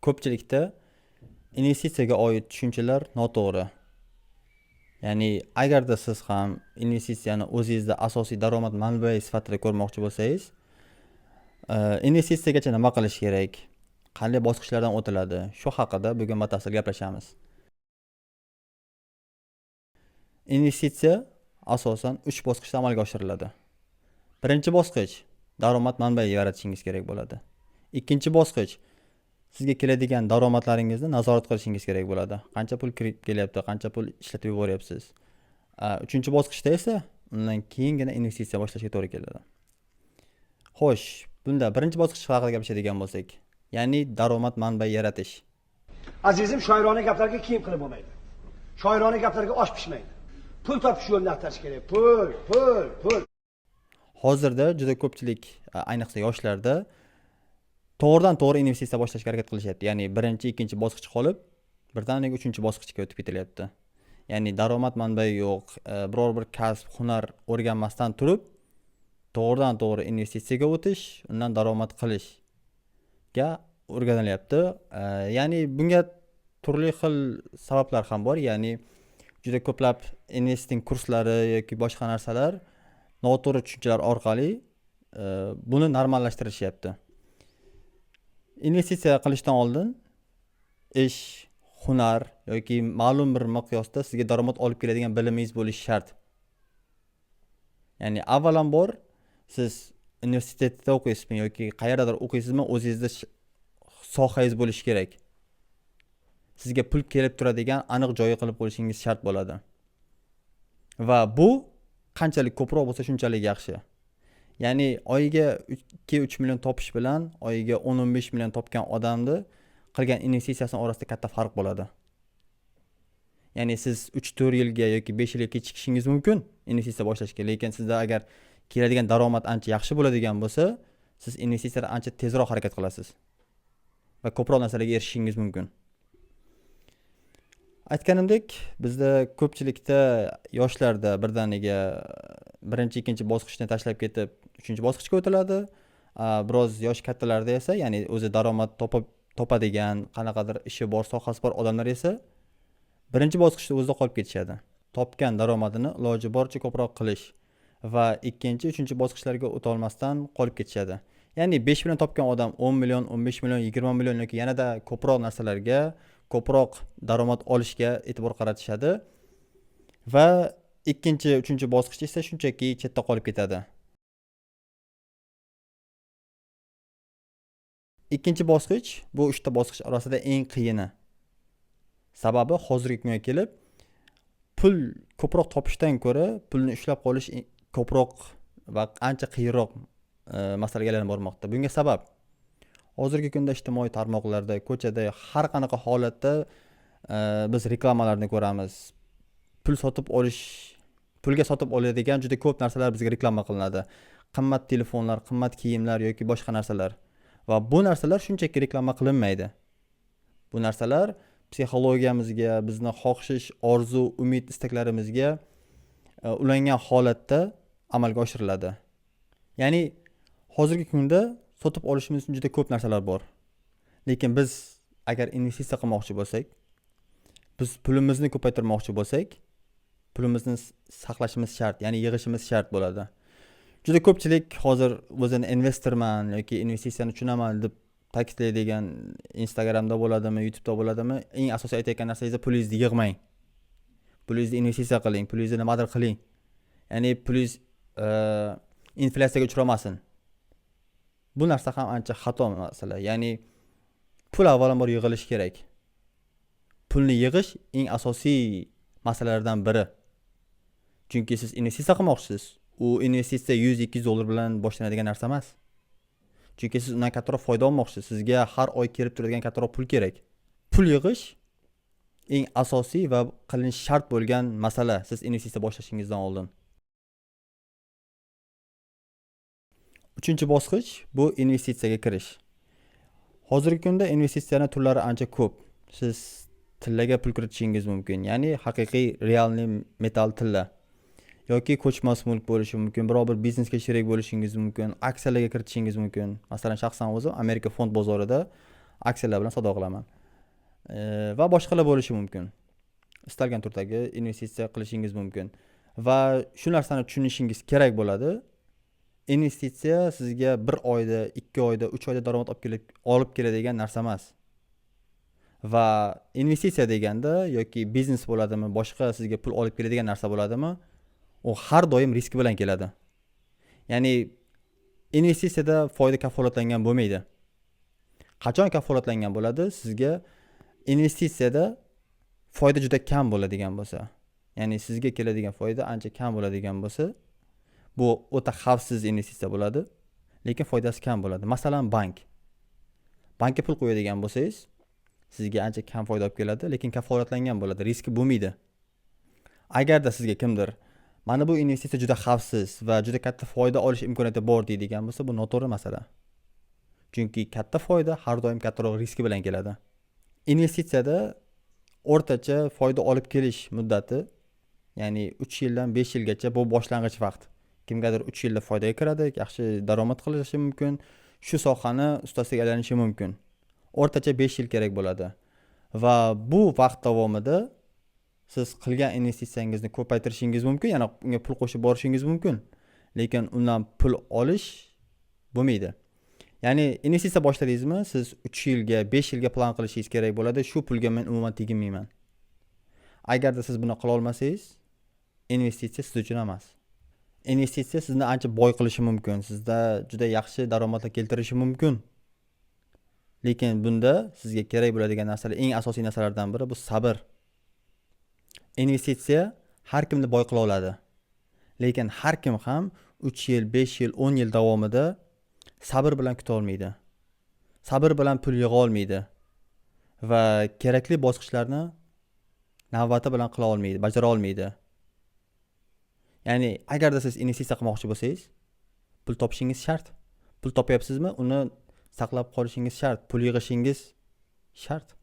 ko'pchilikda investitsiyaga oid tushunchalar noto'g'ri. Ya'ni agarda siz ham investitsiyani o'zingizda asosiy daromad manbai sifatida ko'rmoqchi bo'lsangiz, investitsiyagacha nima qilish kerak? Qanday bosqichlardan o'tiladi? Shu haqida bugun batafsil gaplashamiz. Investitsiya asosan 3 bosqichda amalga oshiriladi. Birinchi bosqich daromad manbai yaratishingiz kerak bo'ladi. Ikkinchi bosqich sizga keladigan daromadlaringizni nazorat qilishingiz kerak bo'ladi. Qancha pul kirib kelyapti, qancha pul ishlatib yuboryapsiz. Uchinchi bosqichda esa undan keyingina investitsiya boshlashga to'g'ri keladi. Xo'sh, bunda birinchi bosqich haqida gapiradigan bo'lsak, ya'ni daromad manbai yaratish. Azizim, shoirona gaplarga kiyim qilib bo'lmaydi. Shoirona gaplarga osh pishmaydi. Pul topish yo'lini axtarish kerak. Pul. Hozirda juda ko'pchilik, ayniqsa yoshlarda to'g'ridan to'g'ri investitsiya boshlashga harakat qilishyapti. Ya'ni birinchi, ikkinchi bosqich qolib, birdaniga uchinchi bosqichga o'tib ketilyapti. Ya'ni daromad manbai yo'q, biror bir kasb, hunar o'rganmasdan turib, to'g'ridan to'g'ri investitsiyaga o'tish, undan daromad qilishga o'rganilyapti. Ya'ni bunga turli xil sabablar ham bor. Ya'ni juda ko'plab investing kurslari yoki boshqa narsalar noto'g'ri tushunchalar orqali buni normallashtirishyapti. Investitsiya qilishdan oldin ish, hunar yoki ma'lum bir miqyosda sizga daromad olib keladigan bilimingiz bo'lishi shart. Ya'ni avvalambor siz universitetda o'qiysizmi yoki qayerdadir o'qiysizmi, o'zingizda sohangiz bo'lishi kerak. Sizga pul kelib turadigan aniq joyi qilib qo'yishingiz shart bo'ladi. Va bu qanchalik ko'proq bo'lsa shunchalik yaxshi. Ya'ni oyiga 2-3 million topish bilan oyiga 10-15 million topgan odamni qilgan investitsiyasi orasida katta farq bo'ladi. Ya'ni siz 3-4 yilga yoki 5 yilga kechikishingiz mumkin investitsiya boshlashga, lekin sizda agar keladigan daromad ancha yaxshi bo'ladigan bo'lsa, siz investitsiyada ancha tezroq harakat qilasiz va ko'proq narsalarga erishishingiz mumkin. Aytganimdek, bizda ko'pchilikda yoshlarda birdaniga birinchi, ikkinchi bosqichni tashlab ketib, uchinchi bosqichga o'tiladi. Biroz yosh kattalarda esa, ya'ni o'zi daromad topadigan, qanaqadir ishi bor, sohasi bor odamlar esa birinchi bosqichda o'zida qolib ketishadi. Topgan daromadini iloji boricha ko'proq qilish va ikkinchi, uchinchi bosqichlarga o'ta olmasdan qolib ketishadi. Ya'ni 5 million topgan odam 10 million, 15 million, 20 million yoki yanada ko'proq narsalarga, ko'proq daromad olishga e'tibor qaratishadi va ikkinchi, uchinchi bosqich esa shunchaki chetda qolib ketadi. Ikkinchi bosqich bu 3 ta bosqich orasida eng qiyini. Sababi hozirgi kunga kelib pul ko'proq topishdan ko'ra pulni ushlab qolish ko'proq va ancha qiyinroq masalaga aylanib bormoqda. Bunga sabab hozirgi kunda ijtimoiy tarmoqlarda, ko'chada har qanaqa holatda biz reklamalarni ko'ramiz. Pulga sotib oladigan juda ko'p narsalar bizga reklama qilinadi. Qimmat telefonlar, qimmat kiyimlar yoki boshqa narsalar. Va bu narsalar shunchaki reklama qilinmaydi. Bu narsalar psixologiyamizga, bizni xohish, orzu, umid, istaklarimizga ulangan holatda amalga oshiriladi. Ya'ni hozirgi kunda sotib olishimiz uchun juda ko'p narsalar bor. Lekin biz agar investitsiya qilmoqchi bo'lsak, biz pulimizni ko'paytirmoqchi bo'lsak, pulimizni saqlashimiz shart, ya'ni yig'ishimiz shart bo'ladi. Juda ko'pchilik hozir o'zini investorman yoki investitsiyani tushunaman deb ta'kidlaydigan Instagramda bo'ladimi, YouTube'da bo'ladimi, eng asosiy aytayotgan narsangiz pulingizni yig'mang. Pulingizni investitsiya qiling, pulingizni nimadir qiling. Ya'ni pulingiz inflyatsiyaga uchramasin. Bu narsa ham ancha xato masala. Ya'ni pul avvalambor yig'ilishi kerak. Pulni yig'ish eng asosiy masalalardan biri. Chunki siz investitsiya qilmoqchisiz. U investitsiya 100-200 dollar bilan boshlanadigan narsa emas. Chunki siz undan kattaroq foyda olmoqchisiz. Sizga har oy kelib turadigan kattaroq pul kerak. Pul yig'ish eng asosiy va qilinishi shart bo'lgan masala siz investitsiya boshlashingizdan oldin. Uchinchi bosqich bu investitsiyaga kirish. Hozirgi kunda investitsiyaning turlari ancha ko'p. Siz tillaga pul kiritishingiz mumkin. Ya'ni haqiqiy realniy metal tilla. Yoki ko'chmas mulk bo'lishi mumkin, biror bir biznesga sherik bo'lishingiz mumkin, aksiyalarga kiritishingiz mumkin. Masalan, shaxsan o'zim Amerika fond bozorida aksiyalar bilan savdo qilaman. Va boshqalar bo'lishi mumkin. Istalgan turdagi investitsiya qilishingiz mumkin. Va shu narsani tushunishingiz kerak bo'ladi. Investitsiya sizga 1 oyda, 2 oyda, 3 oyda daromad olib keladigan narsa emas. Va investitsiya deganda yoki biznes bo'ladimi, boshqa sizga pul olib keladigan narsa bo'ladimi, u har doim risk bilan keladi. Ya'ni investitsiyada foyda kafolatlangan bo'lmaydi. Qachon kafolatlangan bo'ladi? Sizga investitsiyada foyda juda kam bo'ladigan bo'lsa, ya'ni sizga keladigan foyda ancha kam bo'ladigan bo'lsa, bu o'ta xavfsiz investitsiya bo'ladi, lekin foydasi kam bo'ladi. Masalan, bankka pul qo'yadigan bo'lsangiz, sizga ancha kam foyda olib keladi, lekin kafolatlangan bo'ladi, riski bo'lmaydi. Agarda sizga kimdir mana bu investitsiya juda xavfsiz va juda katta foyda olish imkoniyati bor deydigan bo'lsa, bu noto'g'ri masala. Chunki katta foyda har doim kattaroq riski bilan keladi. Investitsiyada o'rtacha foyda olib kelish muddati, ya'ni 3 yildan 5 yilgacha bu boshlang'ich vaqt. Kimgadir 3 yilda foydaga kiradi, yaxshi daromad qilishi mumkin, shu sohani ustasiga aylanishi mumkin. O'rtacha 5 yil kerak bo'ladi. Va bu vaqt davomida siz qilgan investitsiyangizni ko'paytirishingiz mumkin, yana unga pul qo'shib borishingiz mumkin. Lekin undan pul olish bo'lmaydi. Ya'ni investitsiya boshladingizmi, siz 3 yilga, 5 yilga plan qilishingiz kerak bo'ladi. Shu pulga men umuman teginmayman. Agarda siz buni qila olmasangiz, investitsiya siz uchun emas. Investitsiya sizni ancha boy qilishi mumkin, sizda juda yaxshi daromadlar keltirishi mumkin. Lekin bunda sizga kerak bo'ladigan narsalar, eng asosiy narsalardan biri bu sabr. Investitsiya har kimni boy qila oladi. Lekin har kim ham 3 yil, 5 yil, 10 yil davomida sabr bilan kuta olmaydi. Sabr bilan pul yig'a olmaydi. Va kerakli bosqichlarni navbati bilan qila olmaydi, bajara olmaydi. Ya'ni agarda siz investitsiya qilmoqchi bo'lsangiz, pul topishingiz shart. Pul topyapsizmi? Uni saqlab qolishingiz shart, pul yig'ishingiz shart.